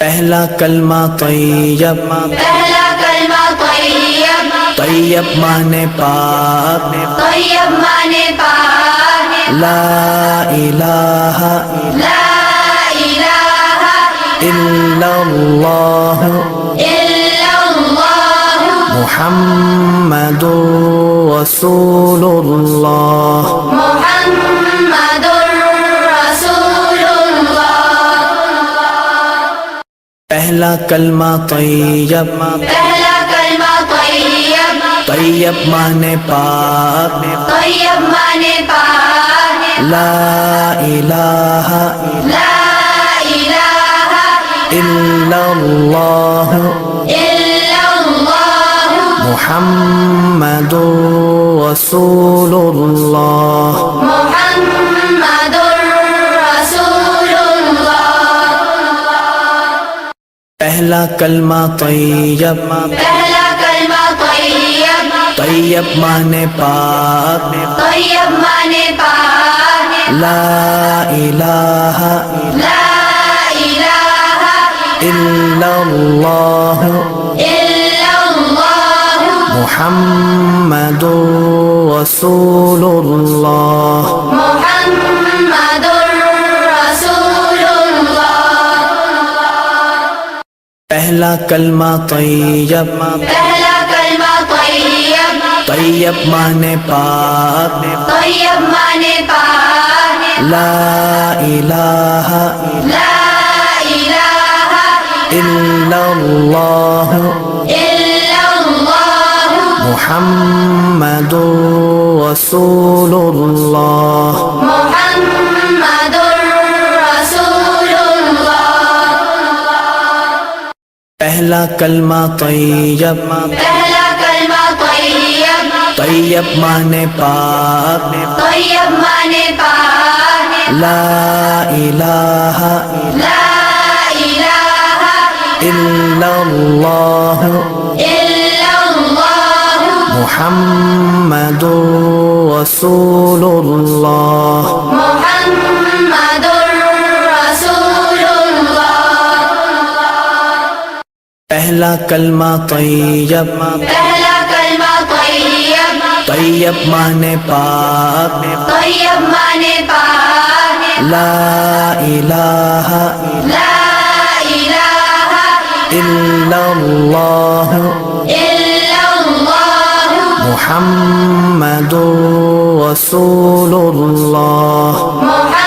پہلا کلمہ طیب، پہلا کلمہ طیب، طیب مانے پاک، طیب مانے پاک، لا الہ لا الہ الا اللہ الا اللہ محمد رسول اللہ۔ محمد رسول اللہ۔ پہلا کلمہ طیب، پہلا کلمہ طیب، طیب مانے پاک، طیب مانے پاک، لا الہ لا الہ الا اللہ الا اللہ محمد رسول اللہ۔ محمد رسول اللہ۔ پہلا کلمہ طیب، پہلا کلمہ طیب، طیب مانے پاک، طیب مانے پاک، لا الہ لا الہ الا اللہ الا اللہ محمد رسول اللہ۔ محمد رسول اللہ۔ پہلا کلمہ طیب، پہلا کلمہ طیب، طیب مانے پاک، طیب مانے پاک، لا الہ لا الہ الا اللہ الا اللہ محمد رسول اللہ۔ محمد رسول اللہ۔ پہلا کلمہ طیب، پہلا کلمہ طیب، طیب مانے پاک، طیب مانے پاک، لا الہ لا الہ الا اللہ الا اللہ محمد رسول اللہ۔ محمد رسول اللہ۔ پہلا کلمہ طیب، پہلا کلمہ طیب، طیب مانے پاک، طیب مانے پاک، لا الہ لا الہ الا اللہ الا اللہ محمد رسول اللہ۔ محمد